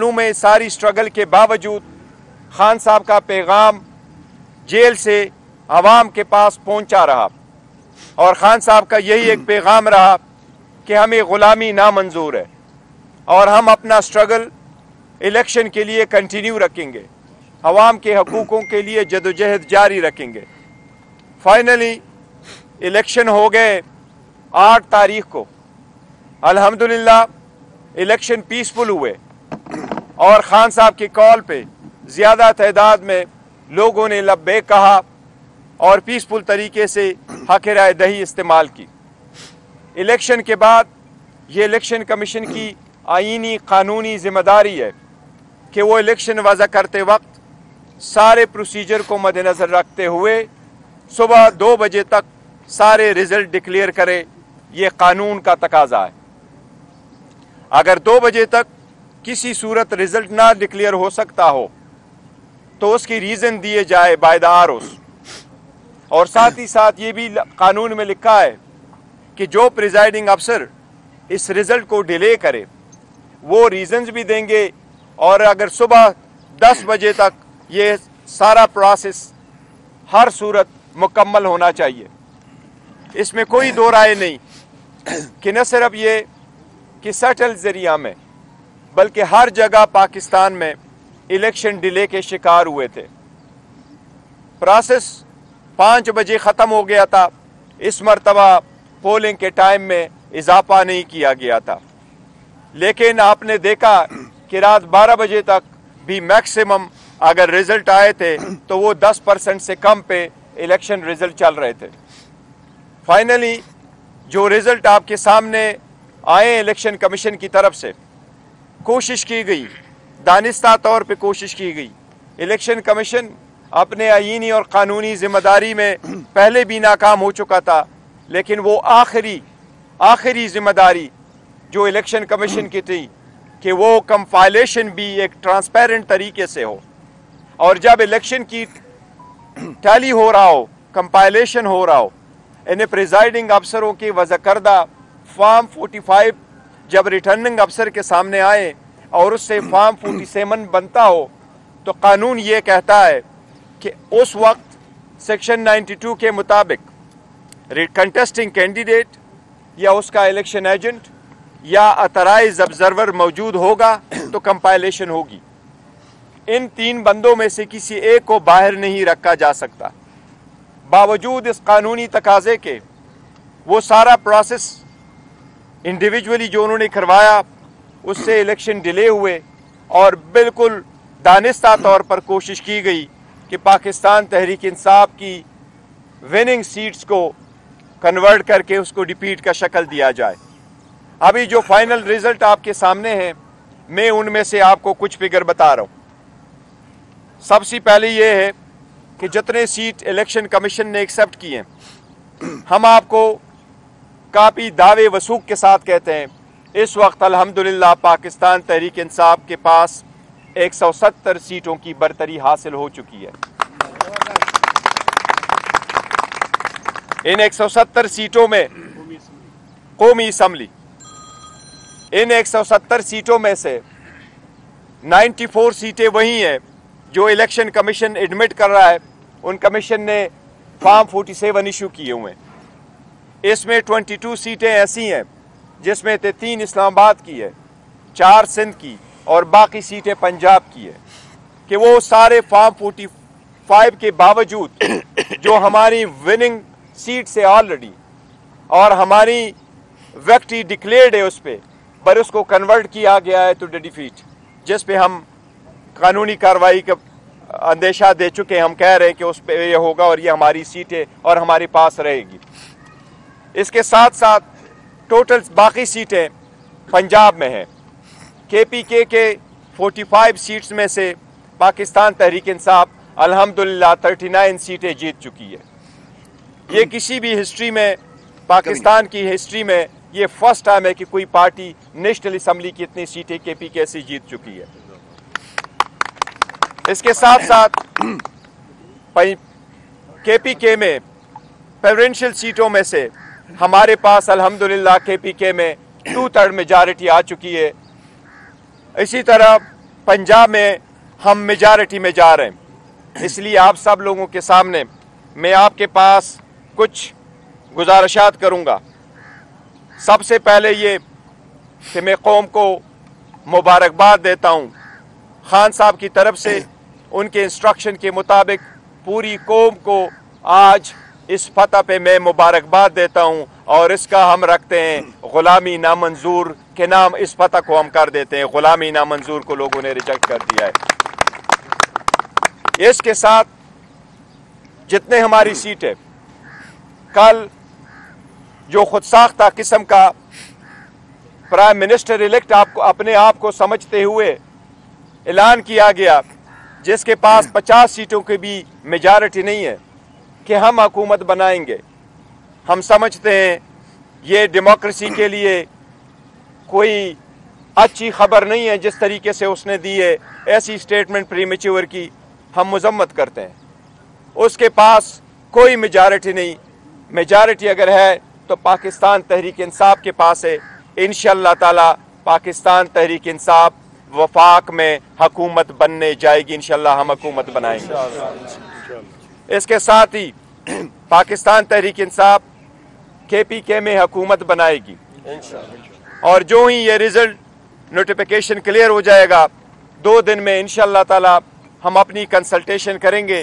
सालों में सारी स्ट्रगल के बावजूद खान साहब का पैगाम जेल से आवाम के पास पहुंचा रहा और खान साहब का यही एक पैगाम रहा कि हमें ग़ुलामी नामंजूर है और हम अपना स्ट्रगल इलेक्शन के लिए कंटिन्यू रखेंगे, अवाम के हकूक़ों के लिए जदोजहद जारी रखेंगे। फाइनली इलेक्शन हो गए 8 तारीख को। अल्हम्दुलिल्लाह इलेक्शन पीसफुल हुए और खान साहब की कॉल पे ज़्यादा तादाद में लोगों ने लब्बैक कहा और पीसफुल तरीके से हक़ राय दही इस्तेमाल की। इलेक्शन के बाद ये इलेक्शन कमीशन की आईनी कानूनी ज़िम्मेदारी है कि वो इलेक्शन वज़ा करते वक्त सारे प्रोसीजर को मद्देनज़र रखते हुए सुबह 2 बजे तक सारे रिज़ल्ट डिक्लेयर करे। ये कानून का तकाजा है। अगर 2 बजे तक किसी सूरत रिज़ल्ट ना डिक्लेयर हो सकता हो तो उसकी रीज़न दिए जाए बाय द आरओज़। और साथ ही साथ ये भी कानून में लिखा है कि जो प्रिजाइडिंग अफसर इस रिज़ल्ट को डिले करे वो रीज़न्स भी देंगे और अगर सुबह 10 बजे तक ये सारा प्रोसेस हर सूरत मुकम्मल होना चाहिए। इसमें कोई दो राय नहीं कि न सिर्फ ये कि सटल ज़रिया में बल्कि हर जगह पाकिस्तान में इलेक्शन डिले के शिकार हुए थे। प्रोसेस 5 बजे ख़त्म हो गया था। इस मरतबा पोलिंग के टाइम में इजाफा नहीं किया गया था, लेकिन आपने देखा कि रात 12 बजे तक भी मैक्सिमम अगर रिज़ल्ट आए थे तो वो 10% से कम पे इलेक्शन रिज़ल्ट चल रहे थे। फाइनली जो रिज़ल्ट आपके सामने आए इलेक्शन कमीशन की तरफ से कोशिश की गई, दानिस्ता तौर पे कोशिश की गई। इलेक्शन कमीशन अपने आईनी और कानूनी ज़िम्मेदारी में पहले भी नाकाम हो चुका था, लेकिन वो आखिरी ज़िम्मेदारी जो इलेक्शन कमीशन की थी कि वो कंपाइलेशन भी एक ट्रांसपेरेंट तरीके से हो और जब इलेक्शन की टैली हो रहा हो, कंपाइलेशन हो रहा हो, इन्हें प्रिजाइडिंग अफसरों की वज़ा करदा फॉर्म 45 जब रिटर्निंग अफसर के सामने आए और उससे फॉर्म 47 बनता हो तो कानून ये कहता है कि उस वक्त सेक्शन 92 के मुताबिक कंटेस्टिंग कैंडिडेट या उसका इलेक्शन एजेंट या ऑथराइज्ड ऑब्जर्वर मौजूद होगा तो कंपाइलेशन होगी। इन 3 बंदों में से किसी एक को बाहर नहीं रखा जा सकता। बावजूद इस कानूनी तकाजे के वो सारा प्रोसेस इंडिविजुअली जो उन्होंने करवाया उससे इलेक्शन डिले हुए और बिल्कुल दानिस्ता तौर पर कोशिश की गई कि पाकिस्तान तहरीक इंसाफ की विनिंग सीट्स को कन्वर्ट करके उसको डिफीट का शक्ल दिया जाए। अभी जो फाइनल रिजल्ट आपके सामने हैं, मैं उनमें से आपको कुछ फिगर बता रहा हूँ। सबसे पहले ये है कि जितने सीट इलेक्शन कमीशन ने एक्सेप्ट किए हैं, हम आपको काफ़ी दावे वसूख के साथ कहते हैं इस वक्त अल्हम्दुलिल्लाह पाकिस्तान तहरीक इंसाफ के पास 170 सीटों की बरतरी हासिल हो चुकी है। इन 170 सीटों में कौमी असम्बली, इन 170 सीटों में से 94 सीटें वही हैं जो इलेक्शन कमीशन एडमिट कर रहा है। उन कमीशन ने फॉर्म 47 इशू किए हुए हैं। इसमें 22 सीटें ऐसी हैं जिसमें 3 इस्लामाबाद की है, 4 सिंध की और बाकी सीटें पंजाब की है। कि वो सारे फॉर्म 45 के बावजूद जो हमारी विनिंग सीट से ऑलरेडी और हमारी विक्ट्री डिक्लेयर्ड है उस पर उसको कन्वर्ट किया गया है टू डिफीट, जिस पे हम कानूनी कार्रवाई का अंदेशा दे चुके हैं। हम कह रहे हैं कि उस पर ये होगा और ये हमारी सीट है और हमारे पास रहेगी। इसके साथ साथ टोटल बाकी सीटें पंजाब में हैं। KPK के 45 सीट्स में से पाकिस्तान तहरीक इंसाफ अल्हम्दुलिल्लाह 39 सीटें जीत चुकी है। ये किसी भी हिस्ट्री में, पाकिस्तान की हिस्ट्री में ये फर्स्ट टाइम है कि कोई पार्टी नेशनल असम्बली की इतनी सीटें KPK से जीत चुकी है। इसके साथ साथ KPK में प्रेसिडेंशियल सीटों में से हमारे पास अल्हम्दुलिल्लाह KPK में 2/3 मेजॉरिटी आ चुकी है। इसी तरह पंजाब में हम मेजॉरिटी में जा रहे हैं। इसलिए आप सब लोगों के सामने मैं आपके पास कुछ गुजारिशात करूँगा। सबसे पहले ये कि मैं कौम को मुबारकबाद देता हूँ। खान साहब की तरफ से उनके इंस्ट्रक्शन के मुताबिक पूरी कौम को आज इस फतह पे मैं मुबारकबाद देता हूँ और इसका हम रखते हैं ग़ुलामी नामंजूर के नाम। इस फतह को हम कर देते हैं, ग़ुलामी नामंजूर को लोगों ने रिजेक्ट कर दिया है। इसके साथ जितने हमारी सीटें, कल जो खुद साख्ता किस्म का प्राइम मिनिस्टर इलेक्ट आपको अपने आप को समझते हुए ऐलान किया गया, जिसके पास 50 सीटों की भी मेजॉरिटी नहीं है, कि हम हुकूमत बनाएंगे। हम समझते हैं ये डेमोक्रेसी के लिए कोई अच्छी खबर नहीं है जिस तरीके से उसने दी है। ऐसी स्टेटमेंट प्रीमेच्योर की हम मजम्मत करते हैं। उसके पास कोई मेजॉरिटी नहीं। मेजॉरिटी अगर है तो पाकिस्तान तहरीक इंसाफ के पास है। इंशाअल्लाह ताला पाकिस्तान तहरीक इंसाफ वफाक में हुकूमत बनने जाएगी। इंशाअल्लाह हम हुकूमत बनाएंगे। इसके साथ ही पाकिस्तान तहरीक इंसाफ KPK में हुकूमत बनाएगी और जो ही ये रिजल्ट नोटिफिकेशन क्लियर हो जाएगा 2 दिन में इंशाअल्लाह ताला हम अपनी कंसल्टेशन करेंगे,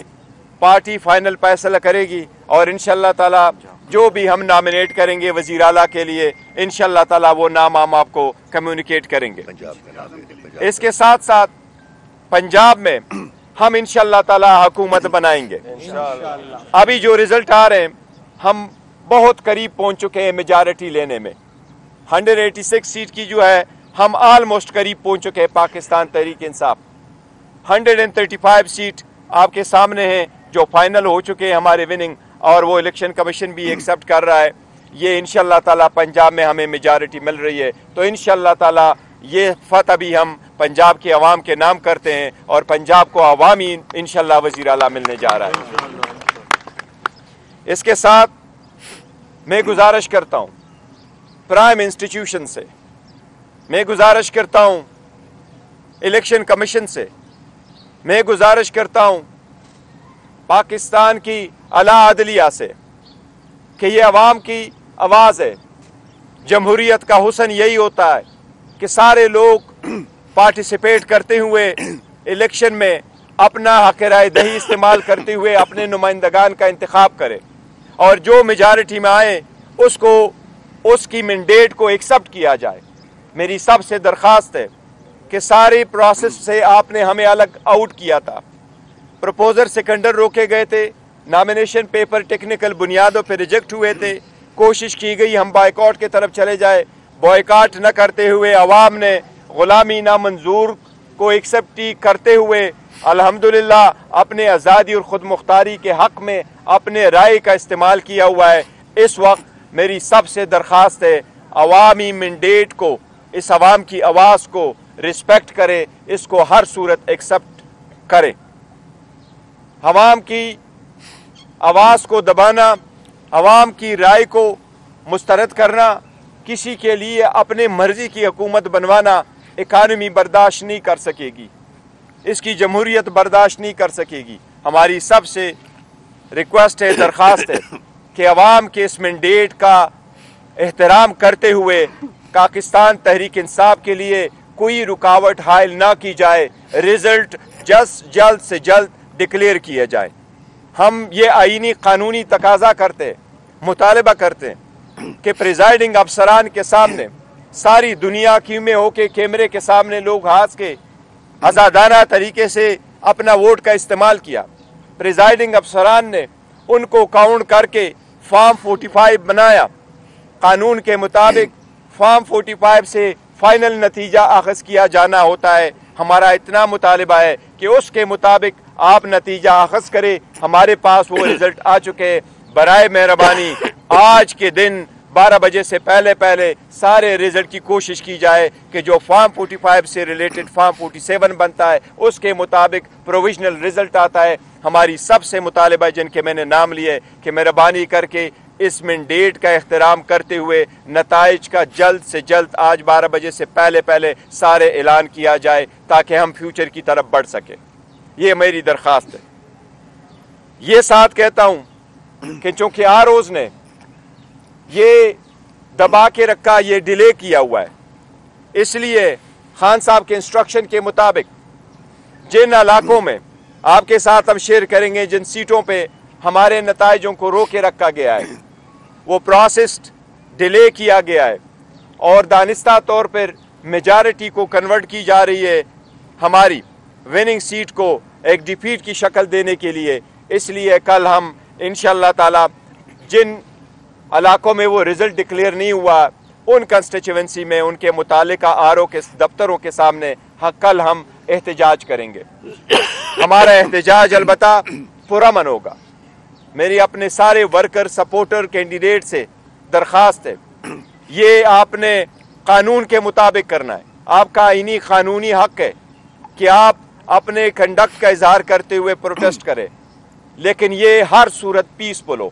पार्टी फाइनल फैसला करेगी और इंशाअल्लाह ताला जो भी हम नॉमिनेट करेंगे वज़ीर आला के लिए इंशाअल्लाह ताला वो नाम हम आपको कम्युनिकेट करेंगे। इसके साथ साथ पंजाब में हम इंशाअल्लाह ताला हुकूमत बनाएंगे। अभी जो रिजल्ट आ रहे हैं हम बहुत करीब पहुंच चुके हैं मेजॉरिटी लेने में। 186 सीट की जो है हम ऑलमोस्ट करीब पहुंच चुके हैं पाकिस्तान तहरीक इंसाफ। 135 सीट आपके सामने हैं जो फाइनल हो चुके हैं हमारे विनिंग, और वो इलेक्शन कमीशन भी एक्सेप्ट कर रहा है। ये इंशाअल्लाह ताला पंजाब में हमें मेजॉरिटी मिल रही है, तो इंशाअल्लाह ताला ये फतह भी हम पंजाब के अवाम के नाम करते हैं और पंजाब को अवामी इंशाअल्लाह वज़ीर आला मिलने जा रहा है। इसके साथ मैं गुजारिश करता हूँ प्राइम इंस्टीट्यूशन से, मैं गुजारिश करता हूँ इलेक्शन कमीशन से, मैं गुजारिश करता हूँ पाकिस्तान की आला अदलिया से कि ये अवाम की आवाज़ है। जमहूरियत का हुस्न यही होता है कि सारे लोग पार्टिसिपेट करते हुए इलेक्शन में अपना हक़ राय दही इस्तेमाल करते हुए अपने नुमाइंदगान का इंतखाब करें और जो मेजॉरिटी में आए उसको उसकी मैंडेट को एक्सेप्ट किया जाए। मेरी सबसे दरख्वास्त है कि सारे प्रोसेस से आपने हमें अलग आउट किया था। प्रपोजर सेकेंडर रोके गए थे, नॉमिनेशन पेपर टेक्निकल बुनियादों पर रिजेक्ट हुए थे, कोशिश की गई हम बायकॉट की तरफ चले जाए। बॉयकॉट न करते हुए अवाम ने ग़ुलामी नामंजूर को एक्सेप्ट करते हुए अल्हम्दुलिल्लाह अपने आज़ादी और ख़ुद मुख्तारी के हक़ में अपने राय का इस्तेमाल किया हुआ है। इस वक्त मेरी सबसे दरख्वास्त है अवामी मैंडेट को, इस अवाम की आवाज़ को रिस्पेक्ट करे, इसको हर सूरत एक्सेप्ट करे। अवाम की आवाज़ को दबाना, अवाम की राय को मुस्तरद करना, किसी के लिए अपने मर्जी की हुकूमत बनवाना इकानमी बर्दाश्त नहीं कर सकेगी, इसकी जमहूरियत बर्दाश्त नहीं कर सकेगी। हमारी सबसे रिक्वेस्ट है, दरख्वास्त है कि अवाम के इस मैंडेट का एहतराम करते हुए पाकिस्तान तहरीक इंसाफ के लिए कोई रुकावट हायल ना की जाए। रिजल्ट जल्द से जल्द डिक्लेयर किया जाए। हम ये आईनी कानूनी तकाजा करते, मुतालबा करते कि प्रिजाइडिंग अफसरान के सामने सारी दुनिया की में होके कैमरे के सामने लोग हाथ के आज़ादाना तरीके से अपना वोट का इस्तेमाल किया। प्रिजाइडिंग अफसरान ने उनको काउंट करके फॉर्म 45 बनाया। कानून के मुताबिक फॉर्म 45 से फाइनल नतीजा अखज़ किया जाना होता है। हमारा इतना मुतालिबा है कि उसके मुताबिक आप नतीजा अखज़ करें। हमारे पास वो रिजल्ट आ चुके हैं। बराए मेहरबानी आज के दिन 12 बजे से पहले सारे रिजल्ट की कोशिश की जाए कि जो फॉर्म 45 से रिलेटेड फॉर्म 47 बनता है उसके मुताबिक प्रोविजनल रिजल्ट आता है। हमारी सबसे मुतालिबा जिनके मैंने नाम लिए कि मेहरबानी करके اس مینڈیٹ کا احترام کرتے ہوئے نتائج کا جلد سے جلد آج 12 بجے سے پہلے سارے اعلان کیا جائے تاکہ ہم فیوچر کی طرف بڑھ سکیں. یہ میری درخواست ہے. یہ ساتھ کہتا ہوں کہ چونکہ آروز نے یہ دبا کے رکھا, یہ ڈیلے کیا ہوا ہے, اس لیے خان صاحب کے انسٹرکشن کے مطابق جن علاقوں میں آپ کے ساتھ ہم شیئر کریں گے, جن سیٹوں پہ ہمارے نتائجوں کو روکے رکھا گیا ہے, وہ پروسیسڈ ڈیلے کیا گیا ہے اور دانستہ طور پر میجارٹی کو کنورٹ کی جا رہی ہے ہماری وننگ سیٹ کو ایک ڈیفیٹ کی شکل دینے کے لیے. اس لیے کل ہم انشاءاللہ تعالی جن علاقوں میں وہ رزلٹ ڈکلیئر نہیں ہوا, ان کنسٹیچوئنسی میں ان کے متعلقہ آرو کے دفتروں کے سامنے کل ہم احتجاج کریں گے. ہمارا احتجاج البتہ پرامن ہوگا. میری اپنے سارے ورکر سپورٹر کینڈیڈیٹ سے درخواست ہے, یہ آپ نے قانون کے مطابق کرنا ہے. آپ کا آئینی قانونی حق ہے کہ آپ اپنے کنڈکٹ کا اظہار کرتے ہوئے پروٹیسٹ کریں, لیکن یہ ہر صورت پیسفل ہو.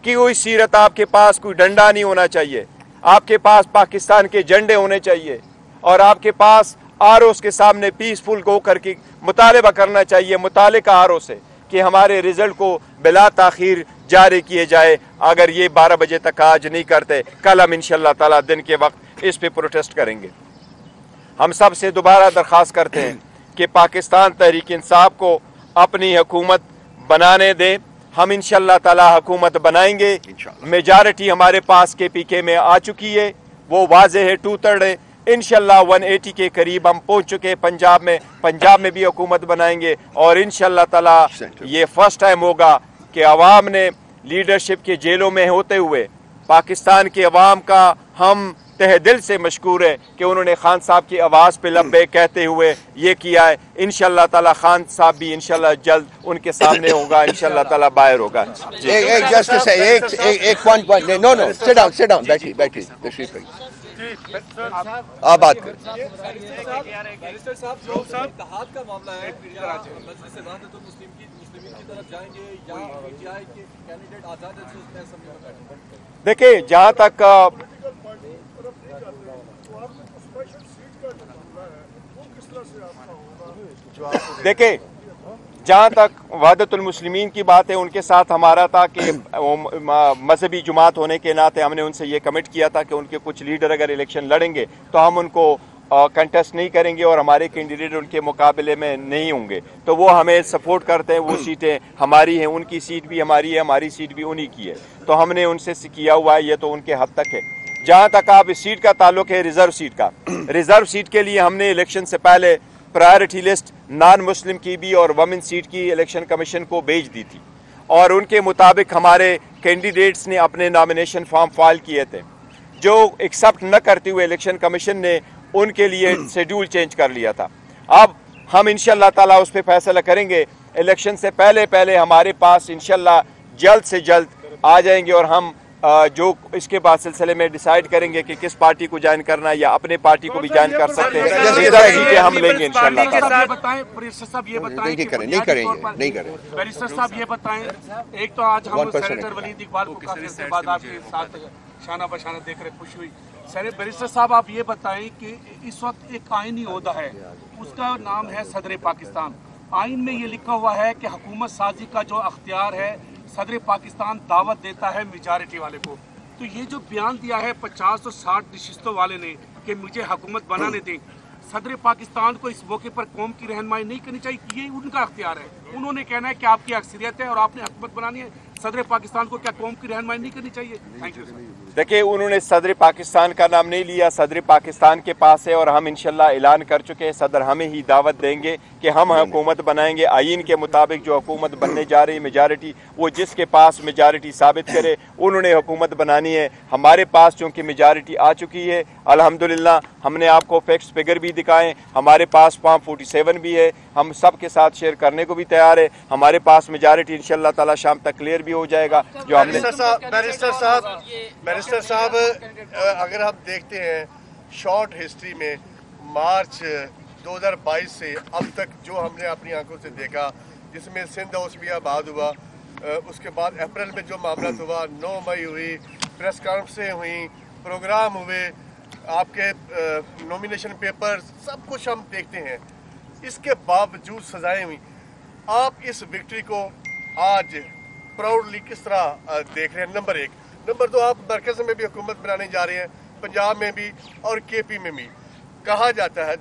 کوئی سیرت آپ کے پاس کوئی ڈنڈا نہیں ہونا چاہیے, آپ کے پاس پاکستان کے جھنڈے ہونے چاہیے اور آپ کے پاس آروز کے سامنے پیسفل ہو کر کے مطالبہ کرنا چاہیے متعلقہ آرو سے کہ ہمارے رزلٹ کو بلا تاخیر جاری کیے جائے. اگر یہ 12 بجے تک آج نہیں کرتے, کل ہم انشاءاللہ تعالی دن کے وقت اس پہ پروٹیسٹ کریں گے. ہم سب سے دوبارہ درخواست کرتے ہیں کہ پاکستان تحریک انصاف کو اپنی حکومت بنانے دیں. ہم انشاءاللہ تعالی حکومت بنائیں گے. میجارٹی ہمارے پاس کے پی کے میں آ چکی ہے, وہ واضح ہے, 2/3 ہے. انشاءاللہ 180 کے قریب ہم پہنچ چکے پنجاب میں بھی حکومت بنائیں گے. اور انشاءاللہ تعالی یہ فرسٹ ٹائم ہوگا کہ عوام نے لیڈرشپ کے جیلوں میں ہوتے ہوئے پاکستان کے عوام کا ہم تہ دل سے مشکور ہے کہ انہوں نے خان صاحب کی آواز پہ لبیک کہتے ہوئے یہ کیا ہے. انشاءاللہ تعالی خان صاحب بھی انشاءاللہ جلد ان کے سامنے ہوگا, انشاءاللہ تعالی باہر ہوگا. آپ بات کریں. دیکھیں جہاں تک وحدت المسلمین کی بات ہے, ان کے ساتھ ہمارا تھا کہ مذہبی جماعت ہونے کے ناطے ہم نے ان سے یہ کمٹ کیا تھا کہ ان کے کچھ لیڈر اگر الیکشن لڑیں گے تو ہم ان کو کنٹیسٹ نہیں کریں گے اور ہمارے کینڈیڈیٹ ان کے مقابلے میں نہیں ہوں گے. تو وہ ہمیں سپورٹ کرتے ہیں, وہ سیٹیں ہماری ہیں, ان کی سیٹ بھی ہماری ہے, ہماری سیٹ بھی انہی کی ہے. تو ہم نے ان سے کیا ہوا ہے, یہ تو ان کے حد تک ہے. جہاں تک آپ اس سیٹ کا تعلق ہے ریزرو سیٹ کا, ریزرو سیٹ کے لیے ہم نے الیکشن سے پہلے پرائرٹی لسٹ نان مسلم کی بھی اور وومن سیٹ کی الیکشن کمیشن کو بھیج دی تھی, اور ان کے مطابق ہمارے کینڈیڈیٹس نے اپنے نامینیشن فارم فائل کیے تھے. جو ایکسیپٹ نہ کرتے ہوئے الیکشن کمیشن نے ان کے لیے شیڈول چینج کر لیا تھا. اب ہم انشاءاللہ تعالیٰ اس پہ فیصلہ کریں گے. الیکشن سے پہلے ہمارے پاس انشاءاللہ جلد سے جلد آ جائیں گے, اور ہم جو اس کے بعد سلسلے میں ڈیسائیڈ کریں گے کہ کس پارٹی کو جوائن کرنا ہے یا اپنے پارٹی کو بھی جوائن کر سکتے ہیں. ہم لیں گے انشاءاللہ تعالیٰ. بیرسٹر صاحب یہ بتائیں, ایک تو آج ہم سینیٹر ولید اقبال کو کافی عرصے بعد آپ کے ساتھ شانہ بشانہ دیکھ رہے, خوشی ہوئی. بیرسٹر صاحب آپ یہ بتائیں کہ اس وقت ایک آئینی عہدہ ہے, اس کا نام ہے صدر پاکستان. آئین میں یہ لکھا ہوا ہے کہ حکومت سازی کا جو اختیار ہے صدر پاکستان دعوت دیتا ہے میجارٹی والے کو. تو یہ جو بیان دیا ہے 50 اور 60 نشستوں والے نے کہ مجھے حکومت بنانے دیں, صدر پاکستان کو اس موقع پر قوم کی رہنمائی نہیں کرنی چاہیے, یہ ان کا اختیار ہے. انہوں نے کہنا ہے کہ آپ کی اکثریت ہے اور آپ نے حکومت بنانی ہے, صدر پاکستان کو کیا قوم کی رہنمائی نہیں کرنی چاہیے؟ Thank you sir. دیکھیں انہوں نے صدر پاکستان کا نام نہیں لیا, صدر پاکستان کے پاس ہے, اور ہم انشاءاللہ اعلان کر چکے ہیں صدر ہمیں ہی دعوت دیں گے کہ ہم حکومت بنائیں گے. آئین کے مطابق جو حکومت بننے جا رہی میجارٹی, وہ جس کے پاس میجارٹی ثابت کرے انہوں نے حکومت بنانی ہے. ہمارے پاس چونکہ میجارٹی آ چکی ہے الحمدللہ, ہم نے آپ کو فیکٹس فگر بھی دکھائیں, ہمارے پاس فارم 47 بھی ہے, ہم سب کے ساتھ شیئر کرنے کو بھی تیار ہے. ہمارے پاس میجارٹی انشاءاللہ تعالی شام تک کلیئر بھی ہو جائے گا. جو ہم نے بیرسٹر صاحب اگر ہم دیکھتے ہیں شارٹ ہسٹری میں مارچ 2022 سے اب تک جو ہم نے اپنی آنکھوں سے دیکھا, جس میں سندھ اوسمیہ آباد ہوا, उसके बाद अप्रैल में जो मामला हुआ, 9 मई हुई, प्रेस कॉन्फ्रेंसें हुई, प्रोग्राम हुए, आपके नॉमिनेशन पेपर, सब कुछ हम देखते हैं। इसके बावजूद सजाएं हुई। आप इस विक्ट्री को आज प्राउडली किस तरह देख रहे हैं? नंबर 1। नंबर 2, आप मरकज़ में भी हुकूमत बनाने जा रहे हैं, पंजाब में भी और केपी में भी। कहा जाता है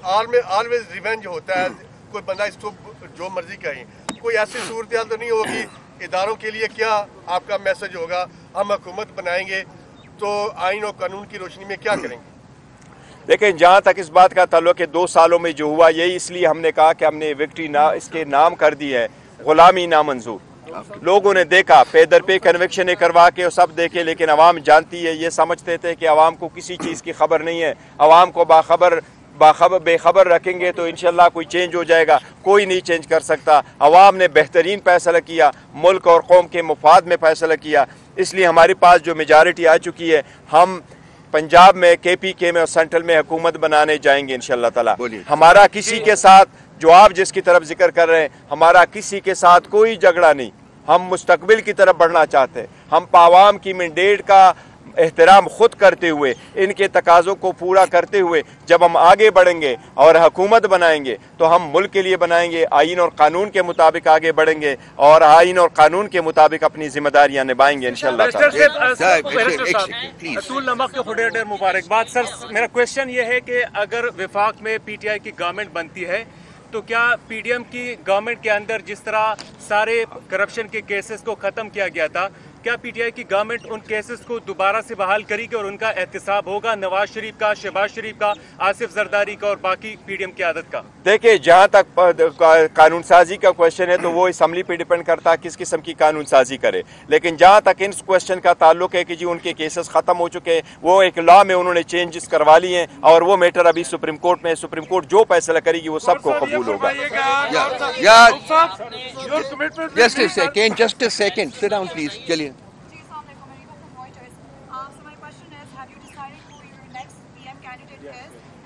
ऑलवेज रिवेंज होता है, कोई बंदा इसको जो मर्जी कहे। कोई ऐसी सूरत हाल तो नहीं होगी? इदारों के लिए क्या आपका मैसेज होगा? हम हुकूमत बनाएंगे तो आइन और कानून की रोशनी में क्या करेंगे? देखें, जहाँ तक इस बात का ताल्लुक है 2 सालों में जो हुआ, यही इसलिए हमने कहा कि हमने विक्ट्री इसके नाम कर दी है गुलामी नामंजूर। लोगों ने देखा, पे दर पे कन्विक्शन करवा के और सब देखे, लेकिन अवाम जानती है, ये समझते थे कि अवाम को किसी चीज़ की खबर नहीं है। अवाम को बेखबर रखेंगे तो इंशाल्लाह कोई चेंज हो जाएगा। कोई नहीं चेंज कर सकता। अवाम ने बेहतरीन फैसला किया, मुल्क और कौम के मुफाद में फैसला किया, इसलिए हमारे पास जो मेजॉरिटी आ चुकी है, हम पंजाब में, KPK में और सेंट्रल में हुकूमत बनाने जाएंगे इंशाल्लाह ताला। हमारा किसी के साथ, जो आप जिसकी तरफ जिक्र कर रहे हैं, हमारा किसी के साथ कोई झगड़ा नहीं। हम मुस्तकबिल की तरफ बढ़ना चाहते हैं। हम आवाम की मैंडेट का एहतराम खुद करते हुए, इनके तकाज़ों को पूरा करते हुए जब हम आगे बढ़ेंगे और हुकूमत बनाएंगे तो हम मुल्क के लिए बनाएंगे, आइन और कानून के मुताबिक आगे बढ़ेंगे और आइन और कानून के मुताबिक अपनी जिम्मेदारियां निभाएंगे इंशाल्लाह। मुबारकबाद सर। मेरा क्वेश्चन ये है कि अगर विफाक में PTI की गवर्नमेंट बनती है तो क्या PDM की गवर्नमेंट के अंदर जिस तरह सारे करप्शन के केसेस को ख़त्म किया गया था, क्या PTI की गवर्नमेंट उन केसेस को दोबारा से बहाल करेगी और उनका एहतसाब होगा नवाज शरीफ का, शहबाज शरीफ का, आसिफ जरदारी का और बाकी PDM की आदत का? देखिए, जहाँ तक कानून साजी का क्वेश्चन है तो वो असम्बली पे डिपेंड करता है किस किस्म की कानून साजी करे। लेकिन जहाँ तक इन क्वेश्चन का ताल्लुक है कि जी उनके केसेस ख़त्म हो चुके हैं, वो एक लॉ में उन्होंने चेंजेस करवा लिए हैं और वो मैटर अभी सुप्रीम कोर्ट में, सुप्रीम कोर्ट जो फैसला करेगी वो सबको कबूल होगा। Just a second. Sit down, please. चलिए।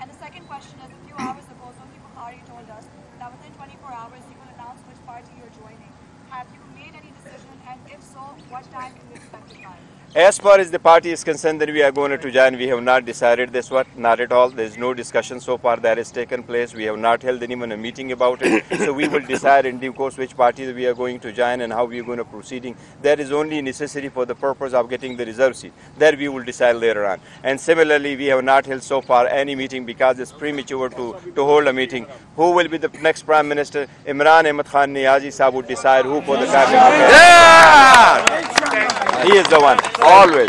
And the second question is, a few hours ago, Zulkifli Bukhari told us that within 24 hours he will announce which party you're joining. Have you made any decision, and if so, what time can we expect it by? As far as the party is concerned that we are going to join, we have not decided this one, not at all. There is no discussion so far that has taken place. We have not held anyone a meeting about it. So we will decide in due course which party we are going to join and how we are going to proceeding. That is only necessary for the purpose of getting the reserve seat. That we will decide later on. And similarly, we have not held so far any meeting because it's premature to hold a meeting. Who will be the next Prime Minister? Imran Ahmad Khan Niazi Sahab would decide who for the cabinet. He is the one, always.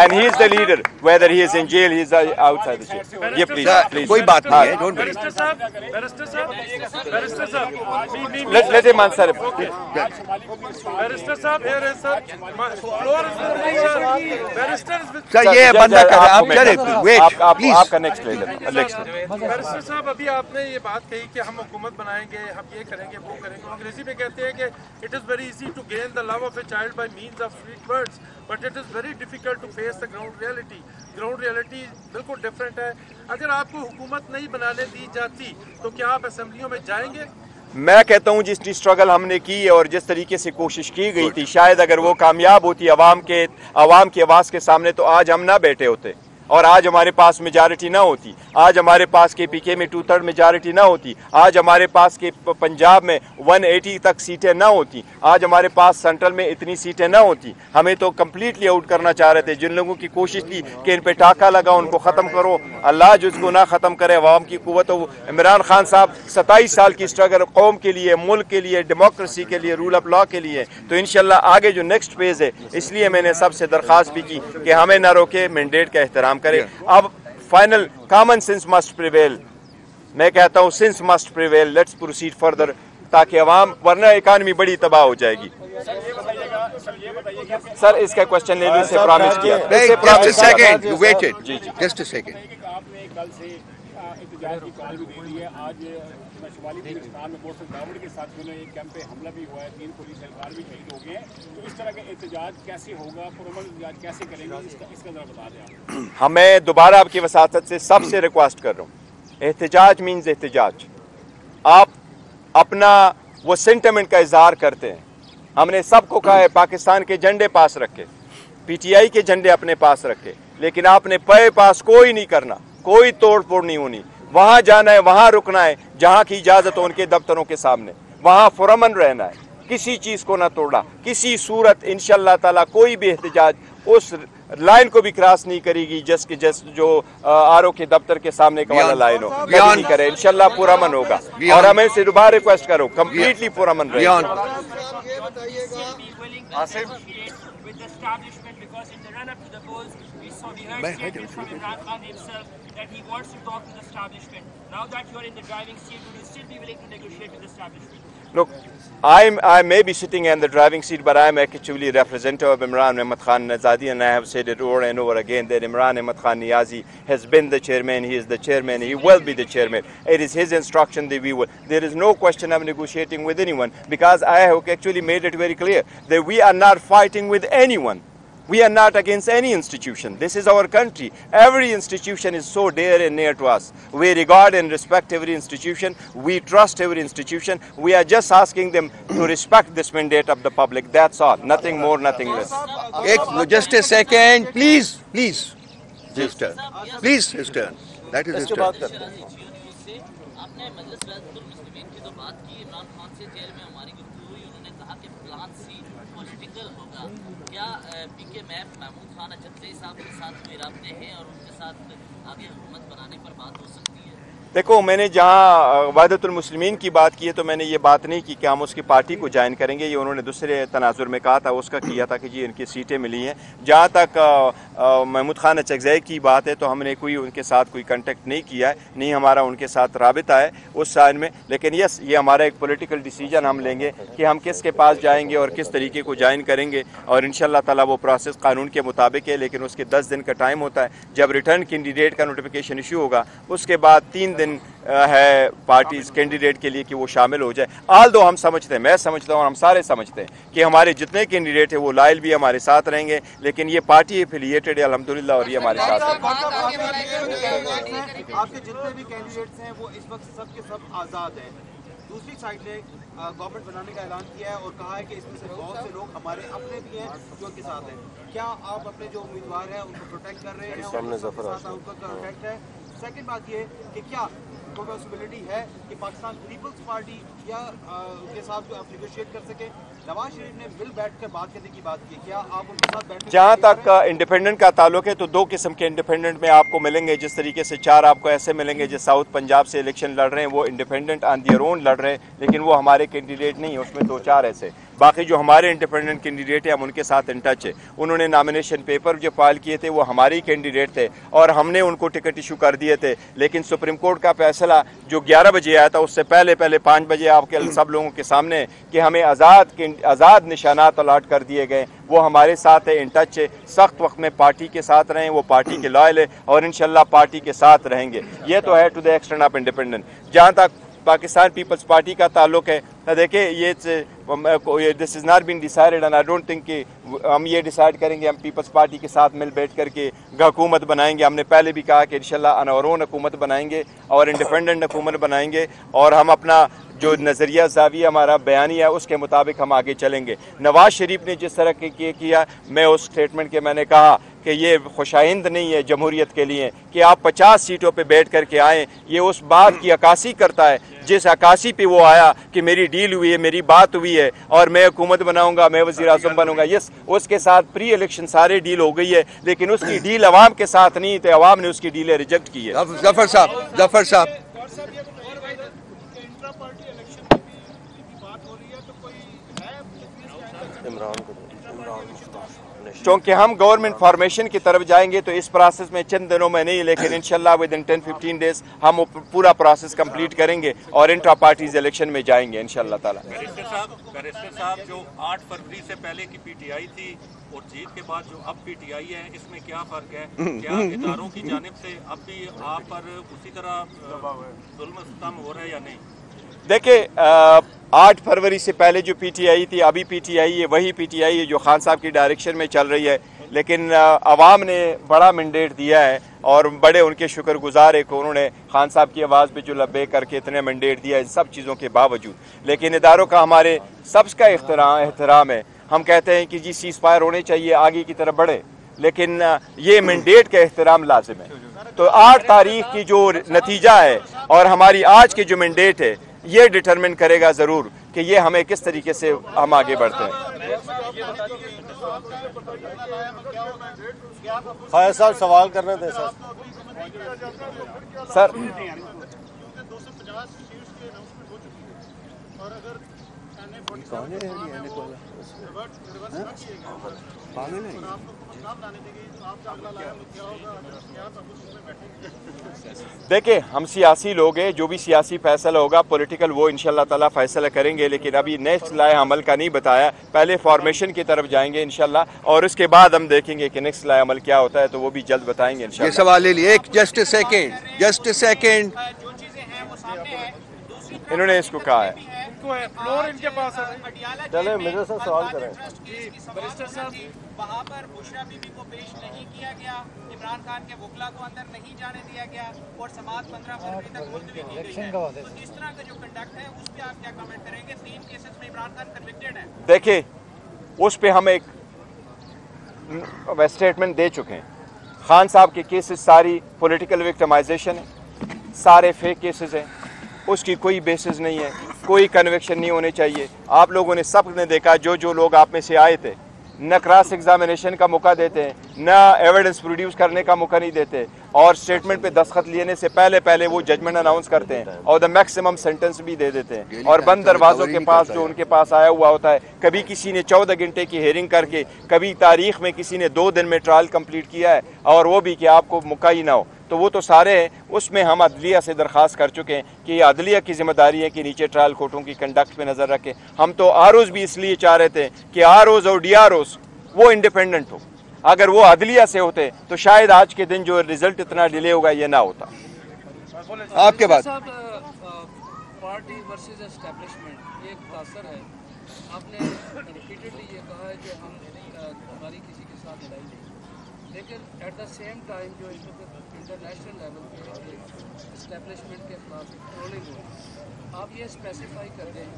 And he is the leader. Whether he is in jail, he is outside the jail. Yeah, please. कोई बात नहीं है, don't worry. Let him answer. Sir ये बंदा कर रहा है, आप चले, wait, please. आपका next leader. बैरिस्टर साहब, अभी आपने ये बात कही कि हम हुकूमत बनाएंगे, हम ये करेंगे, वो करेंगे। अंग्रेजी में कहते हैं कि it is very easy to gain the love of a child by means of sweet words, but it is very difficult to face the ground reality. Ground reality बिल्कुल different है। अगर आपको हुकूमत नहीं बनाने दी जाती तो क्या आप असेंबलियों में जाएंगे? मैं कहता हूँ जिस स्ट्रगल हमने की है और जिस तरीके से कोशिश की गई थी, शायद अगर वो कामयाब होती आवाम की आवाज़ के सामने तो आज हम ना बैठे होते और आज हमारे पास मेजॉरिटी ना होती। आज हमारे पास KPK में 2/3 मेजॉरिटी ना होती। आज हमारे पास के पंजाब में 180 तक सीटें ना होती। आज हमारे पास सेंट्रल में इतनी सीटें ना होती। हमें तो कम्प्लीटली आउट करना चाह रहे थे। जिन लोगों की कोशिश थी कि इन पे टाका लगा, उनको ख़त्म करो, अल्लाह जिसको ना ख़त्म करे, अवाम की कुव्वत हो। इमरान खान साहब 27 साल की स्ट्रगल कौम के लिए, मुल्क के लिए, डेमोक्रेसी के लिए, रूल ऑफ लॉ के लिए, तो इंशाल्लाह आगे जो नेक्स्ट फेज़ है, इसलिए मैंने सबसे दरख्वास्त भी की कि हमें ना रोके, मैंडेट का एहतराम करें। अब final common sense must prevail. मैं कहता हूँ sense must prevail, let's proceed further, ताकि अवाम, वरना इकानमी बड़ी तबाह हो जाएगी। सर इसका क्वेश्चन ले लो, इसे प्रॉमिस किया। Just a second, you waited. Just a second. आपने कल से एहतजाज की कॉल भी दे दी है। आज शुमाली पाकिस्तान में मोहसिन दावड़ के साथ जो एक कैंप पे हमला भी हुआ है, 3 पुलिस एहलकार भी शहीद हो गए हैं। तो इस तरह का एहतजाज कैसे होगा, पुरअमन एहतजाज कैसे करेंगे, इसका जरा बता दें आप। हमें दोबारा आपकी वसातत से सबसे रिक्वेस्ट कर रहा हूँ, एहतजाज मीन्स एहतजाज। आप अपना वो सेंटिमेंट का इजहार करते हैं हमने सबको कहा है पाकिस्तान के झंडे पास रखे, पीटीआई के झंडे अपने पास रखे, लेकिन आपने पे पास कोई नहीं करना, कोई तोड़ फोड़ नहीं होनी। वहाँ जाना है, वहाँ रुकना है जहाँ की इजाज़त हो उनके दफ्तरों के सामने, वहाँ पुरअमन रहना है, किसी चीज़ को ना तोड़ा, किसी सूरत इंशाअल्लाह ताला कोई भी एहतजाज उस लाइन को भी क्रॉस नहीं करेगी जस्ट जो आरओ के दफ्तर के सामने का वाला लाइन हो, कभी नहीं करे। इंशाअल्लाह पुरअमन होगा और हमें से दोबारा रिक्वेस्ट करो कंप्लीटली पुरअमन रहे। with the establishment, because in the run-up to the polls, we heard statements from Imran Khan himself that he wants to talk to the establishment. Now that you are in the driving seat, would you still be willing to negotiate with the establishment? Look, I may be sitting in the driving seat, but I am actually representative of Imran Ahmad Khan Azadi, and I have said it over and over again that Imran Ahmad Khan Niazi has been the chairman, he is the chairman, he will be the chairman. It is his instruction that we will. There is no question of negotiating with anyone, because I have actually made it very clear that we are not fighting with anyone. We are not against any institution. This is our country. Every institution is so dear and near to us. We regard and respect every institution. We trust every institution. We are just asking them to respect this mandate of the public. That's all. Nothing more, nothing less. Just a second, please. His turn. Please, his turn. That is his turn. PkMAP Mahmood Khan Achakzai साहब के साथ कोई राब्ते हैं और उनके साथ आगे हुकूमत बनाने पर बात हो सकती है? देखो, मैंने जहाँ वहदतुल मुस्लिमीन की बात की है तो मैंने ये बात नहीं की कि हम उसकी पार्टी को ज्वाइन करेंगे, ये उन्होंने दूसरे तनाजुर में कहा था, उसका किया था कि जी इनकी सीटें मिली हैं। जहाँ तक महमूद खान अचकज़ई की बात है तो हमने कोई उनके साथ कोई कांटेक्ट नहीं किया है, नहीं हमारा उनके साथ राबिता है उस साइड में। लेकिन यस, ये हमारा एक पॉलिटिकल डिसीजन हम लेंगे कि हम किसके पास जाएंगे और किस तरीके को ज्वाइन करेंगे, और इंशाअल्लाह ताला वो प्रोसेस कानून के मुताबिक है, लेकिन उसके 10 दिन का टाइम होता है। जब रिटर्न कैंडिडेट का नोटिफिकेशन इशू होगा उसके बाद 3 दिन है पार्टीज कैंडिडेट के लिए कि वो शामिल हो जाए। आल दो हम समझते हैं, मैं समझता हूँ और हम सारे समझते हैं कि हमारे जितने कैंडिडेट हैं वो लायल भी हमारे साथ रहेंगे, लेकिन ये पार्टी एफिलिएटेड है अल्हम्दुलिल्लाह और ये हमारे साथ है। आपके जितने भी कैंडिडेट्स हैं वो इस वक्त सब के सब आज़ाद हैं। दूसरी साइड ने गवर्नमेंट बनाने का ऐलान किया है और कहा है कि इसमें से बहुत से लोग हमारे अपने भी हैं जो उनके साथ हैं। क्या आप अपने जो उम्मीदवार हैं उनको प्रोटेक्ट कर रहे हैं, उनका प्रोटेक्ट है? सेकंड बात ये कि क्या कोई पॉसिबिलिटी है कि पाकिस्तान पीपल्स पार्टी या उनके साथ जो आप नेगोशिएट कर सके? नवाज शरीफ ने मिल बैठकर बात करने की बात की, क्या आप उनके साथ बैठ? जहाँ तक इंडिपेंडेंट का ताल्लुक है तो 2 किस्म के इंडिपेंडेंट में आपको मिलेंगे। जिस तरीके से 4 आपको ऐसे मिलेंगे जो साउथ पंजाब से इलेक्शन लड़ रहे हैं, वो इंडिपेंडेंट ऑन देयर ओन लड़ रहे हैं, लेकिन वो हमारे कैंडिडेट नहीं है, उसमें 2-4 ऐसे। बाकी जो हमारे इंडिपेंडेंट कैंडिडेट हैं हम उनके साथ इन टच है। उन्होंने नॉमिनेशन पेपर जो फाइल किए थे वो हमारे ही कैंडिडेट थे और हमने उनको टिकट इशू कर दिए थे, लेकिन सुप्रीम कोर्ट का फैसला जो 11 बजे आया था उससे पहले 5 बजे आपके सब लोगों के सामने कि हमें आज़ाद निशानात अलाट कर दिए गए, वो हमारे साथ है, इन टच है। सख्त वक्त में पार्टी के साथ रहें, वो पार्टी के लॉयल है और इंशाल्लाह पार्टी के साथ रहेंगे। ये तो है to the extent of independent. जहाँ तक पाकिस्तान पीपल्स पार्टी का ताल्लुक है, देखिए ये this is not been decided and I don't think कि हम ये डिसाइड करेंगे हम पीपल्स पार्टी के साथ मिल बैठ करके हुकूमत बनाएंगे। हमने पहले भी कहा कि इंशाल्लाह अनवरोन हुकूमत बनाएंगे और इंडिपेंडेंट हुकूमत बनाएंगे और हम अपना जो नज़रिया ज़ाविया हमारा बयानी है उसके मुताबिक हम आगे चलेंगे। नवाज शरीफ ने जिस तरह के किया, मैं उस स्टेटमेंट के मैंने कहा कि ये खुशाइंद नहीं है जमहूरियत के लिए कि आप 50 सीटों पे बैठ करके आएँ। ये उस बात की अक्कासी करता है जिस अक्कासी पे वो आया कि मेरी डील हुई है, मेरी बात हुई है और मैं हुकूमत बनाऊंगा, मैं वज़ीर आज़म बनूंगा। यस, उसके साथ प्री इलेक्शन सारे डील हो गई है, लेकिन उसकी डील अवाम के साथ नहीं थे, अवाम ने उसकी डीलें रिजेक्ट की है। जफर साहब क्योंकि हम गवर्नमेंट फॉर्मेशन की तरफ जाएंगे तो इस प्रोसेस में चंद दिनों में नहीं, लेकिन इंशाल्लाह विद इन 10-15 डेज हम पूरा प्रोसेस कंप्लीट करेंगे और इंट्रा पार्टीज इलेक्शन में जाएंगे इंशाल्लाह ताला। बैरिस्टर साहब, जो 8 फरवरी से पहले की पीटीआई थी और जीत के बाद जो अब पीटीआई है, इसमें क्या फर्क है? क्या इदारों की जानिब से अब भी आप पर उसी तरह जुल्म सितम हो रहा है या नहीं? देखिए, 8 फरवरी से पहले जो पीटीआई थी, अभी पीटीआई है वही पीटीआई है जो खान साहब की डायरेक्शन में चल रही है। लेकिन आवाम ने बड़ा मैंडेट दिया है और बड़े उनके शुक्रगुजार है कि उन्होंने खान साहब की आवाज़ पे जो लब्बे करके इतने मैंडेट दिया इन सब चीज़ों के बावजूद। लेकिन इदारों का हमारे सबका एहतराम है। हम कहते हैं कि जी सीज़ फायर होने चाहिए, आगे की तरफ बढ़े, लेकिन ये मैंडेट का एहतराम लाजिम है। तो 8 तारीख की जो नतीजा है और हमारी आज की जो मैंडेट है ये डिटरमिन करेगा ज़रूर कि ये हमें किस तरीके से हम आगे बढ़ते हैं। फायर साहब सवाल करने थे सर। देखिए हम सियासी लोग हैं, जो भी सियासी फैसला होगा पॉलिटिकल वो इंशाल्लाह ताला फैसला करेंगे, लेकिन अभी नेक्स्ट लाए अमल का नहीं बताया। पहले फॉर्मेशन की तरफ जाएंगे इंशाल्लाह और उसके बाद हम देखेंगे कि नेक्स्ट लाए अमल क्या होता है, तो वो भी जल्द बताएंगे इंशाल्लाह। ये सवाल ले लिए, एक जस्ट सेकेंड इन्होंने इसको कहा है। फ्लोर इनके पास है। चले मेरे से सवाल करें। बैरिस्टर साहब, वहाँ पर बुशरा बीबी को पेश नहीं किया गया, इमरान खान के वकला को अंदर नहीं जाने दिया गया और समाअत 15 फरवरी तक मुलतवी की गई है। तो इस तरह का जो कंडक्ट है उस पर आप क्या कमेंट करेंगे? 3 केसेस में इमरान खान कन्विक्टेड है। देखिए उस पे हम एक स्टेटमेंट दे चुके हैं। खान साहब के केसेस सारी पॉलिटिकल विक्टिमाइजेशन है, सारे फेक केसेस हैं, उसकी कोई बेसिस नहीं है, कोई कन्विक्शन नहीं होने चाहिए। आप लोगों ने सब ने देखा, जो लोग आप में से आए थे न क्रॉस एग्जामिनेशन का मौका देते हैं, न एविडेंस प्रोड्यूस करने का मौका नहीं देते और स्टेटमेंट पे दस्तखत लेने से पहले वो जजमेंट अनाउंस करते हैं और द मैक्सिमम सेंटेंस भी दे देते हैं। और बंद दरवाज़ों के पास जो उनके पास आया हुआ होता है, कभी किसी ने 14 घंटे की हेयरिंग करके, कभी तारीख में किसी ने 2 दिन में ट्रायल कंप्लीट किया है और वो भी कि आपको मौका ही ना हो, तो वो तो सारे हैं। उसमें हम अदलिया से दरख्वास्त कर चुके हैं कि अदलिया की जिम्मेदारी है कि नीचे ट्रायल कोर्टों की कंडक्ट पे नज़र रखें। हम तो आरओज़ भी इसलिए चाह रहे थे कि आरओज़ और डीआरओज़ वो इंडिपेंडेंट हो। अगर वो अदलिया से होते तो शायद आज के दिन जो रिजल्ट इतना डिले होगा ये ना होता। आपके बाद पार्टी वर्सेस एस्टेब्लिशमेंट ये एक तासर है। आपने रिपीटेडली ये कहा है कि हमारी किसी के साथ लड़ाई नहीं, लेकिन एट द सेम टाइम जो इंटरनेशनल लेवल पे एस्टेब्लिशमेंट के खिलाफ ट्रोलिंग हो, आप ये स्पेसिफाई कर दें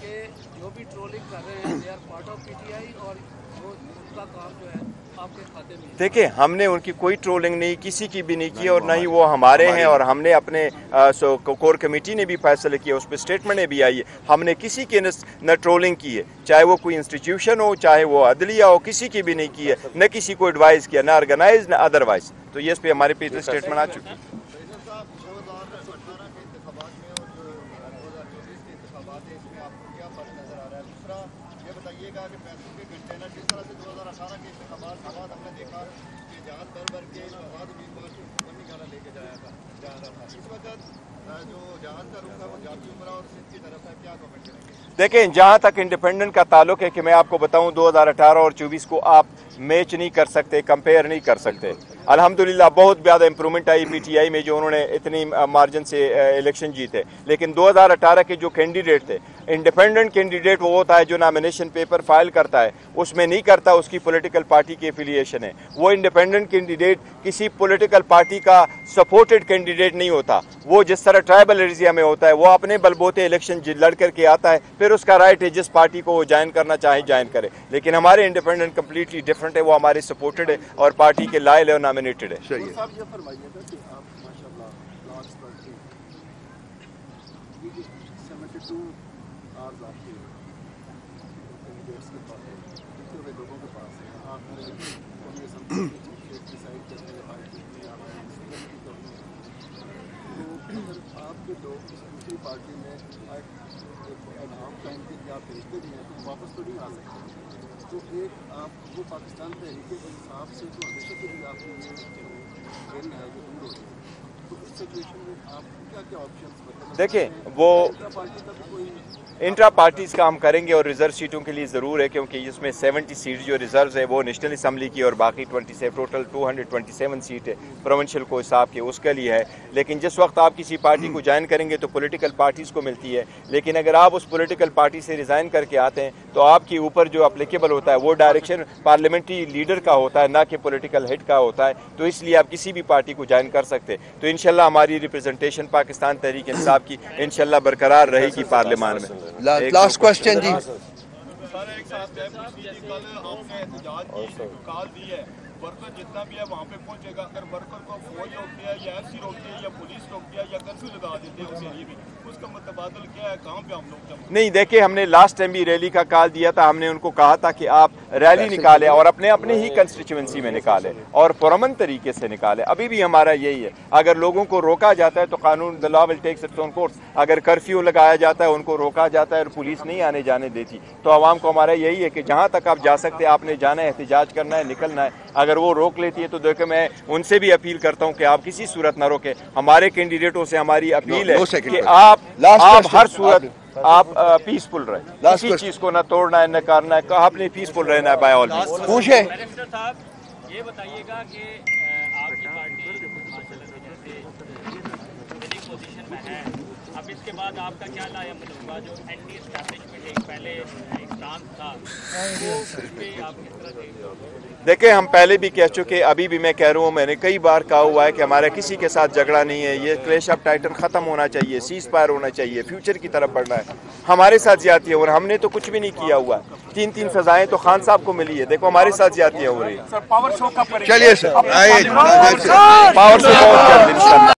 कि जो भी ट्रोलिंग कर रहे हैं they are part of PTI और वो उनका काम जो है आपके खाते में। देखिए हमने उनकी कोई ट्रोलिंग नहीं, किसी की भी नहीं की और ना ही वो हमारे हैं। और हमने अपने कोर कमेटी ने भी फैसला किया, उस पर स्टेटमेंट भी आई है, हमने किसी की न ट्रोलिंग की है, चाहे वो कोई इंस्टीट्यूशन हो, चाहे वो अदलिया हो, किसी की भी नहीं की है, न किसी को एडवाइस किया, ना ऑर्गेनाइज न अदरवाइज। तो ये इस पर हमारे पे स्टेटमेंट आ चुकी है। देखें जहाँ तक इंडिपेंडेंट का ताल्लुक है कि मैं आपको बताऊं 2018 और 24 को आप मैच नहीं कर सकते, कंपेयर नहीं कर सकते। अल्हम्दुलिल्लाह बहुत ज़्यादा इंप्रूवमेंट आई पीटीआई में, जो उन्होंने इतनी मार्जिन से इलेक्शन जीते। लेकिन 2018 के जो कैंडिडेट थे, इंडिपेंडेंट कैंडिडेट वो होता है जो नॉमिनेशन पेपर फाइल करता है, उसमें नहीं करता उसकी पॉलिटिकल पार्टी की एफिलिएशन है। वो इंडिपेंडेंट कैंडिडेट किसी पॉलिटिकल पार्टी का सपोर्टेड कैंडिडेट नहीं होता। वो जिस तरह ट्राइबल एरिया में होता है, वो अपने बलबूते इलेक्शन लड़ करके आता है, फिर उसका राइट है जिस पार्टी को वो ज्वाइन करना चाहे ज्वाइन करे। लेकिन हमारे इंडिपेंडेंट कम्प्लीटली डिफरेंट है, वो हमारे सपोर्टेड है और पार्टी के लायल है और नॉमिनेटेड है। आपके लोग दूसरी पार्टी में नाम टाइम के आप भेजते भी हैं तो वापस तो नहीं आ सकते। तो एक आप वो पाकिस्तान तहरीक इंसाफ से तो हमेशा के लिए आपको ये खेलना है जो दूर हो जाए, तो इस सिचुएशन में आप क्या क्या ऑप्शन? देखिए वो पार्टी का भी कोई इंट्रा पार्टीज़ का हम करेंगे और रिज़र्व सीटों के लिए ज़रूर है, क्योंकि इसमें 70 सीट जो रिज़र्व है वो नेशनल असम्बली की और बाकी 27 टोटल 227 सीट है प्रोविंशियल को हिसाब के उसके लिए है। लेकिन जिस वक्त आप किसी पार्टी को ज्वाइन करेंगे तो पॉलिटिकल पार्टीज़ को मिलती है, लेकिन अगर आप उस पॉलिटिकल पार्टी से रिज़ाइन करके आते हैं तो आपके ऊपर जो अप्लीकेबल होता है वो डायरेक्शन पार्लियामेंट्री लीडर का होता है, ना कि पॉलिटिकल हेड का होता है। तो इसलिए आप किसी भी पार्टी को ज्वाइन कर सकते। तो इंशाल्लाह हमारी रिप्रेजेंटेशन पाकिस्तान तहरीक इंसाफ की इंशाल्लाह बरकरार रहेगी पार्लियामान में। लास्ट क्वेश्चन जी। वर्कर जितना भी है वहाँ पे पहुँचेगा, अगर वर्कर को फौज रोकती है या एफसी रोकती है या पुलिस रोकती है या कर्फ्यू लगा देते हैं उस एरिया में, उसका मुतबादल क्या है, कहाँ पे हम लोग नहीं। देखिए, हमने लास्ट टाइम भी रैली का कॉल दिया था, हमने उनको कहा था कि आप रैली निकालें और अपने अपने ही कंस्टिट्यूएंसी में निकालें और पुरअमन तरीके से निकालें। अभी भी हमारा यही है, अगर लोगों को रोका जाता है तो कानून the law will take its own course. अगर कर्फ्यू लगाया जाता है, उनको रोका जाता है और पुलिस नहीं आने जाने देती, तो आवाम को हमारा यही है कि जहाँ तक आप जा सकते हैं आपने जाना है, एहतजाज करना है, निकलना है। अगर वो रोक लेती है तो देखो, मैं उनसे भी अपील करता हूँ कि आप किसी सूरत ना रोके। हमारे कैंडिडेटों से हमारी अपील है कि आप हर सूरत आप पीसफुल रहे, किसी चीज को ना तोड़ना है न करना है, आपने पीसफुल रहना है बाय ऑल मींस। पूछे बैरिस्टर साहब, ये बताइएगा कि आपकी पार्टी विनिंग पोजीशन में है, अब इसके बाद आपका क्या लायमल होगा? जो एंटी एस्टैब्लिशमेंट एक पहले एक स्टांस था वो उस पे आप किस तरह देखते? देखिए, हम पहले भी कह चुके, अभी भी मैं कह रहा हूँ, मैंने कई बार कहा हुआ है कि हमारा किसी के साथ झगड़ा नहीं है। ये क्लैश ऑफ टाइटन ख़त्म होना चाहिए, सीज फायर होना चाहिए, फ्यूचर की तरफ बढ़ना है। हमारे साथ ज्यादतियाँ और हमने तो कुछ भी नहीं किया हुआ। 3 सजाएं तो खान साहब को मिली है, देखो हमारे साथ ज्यादतियाँ हो रही है। पावर शो कब करेंगे? चलिए सर, पावर शो बहुत जल्द इंशाल्लाह।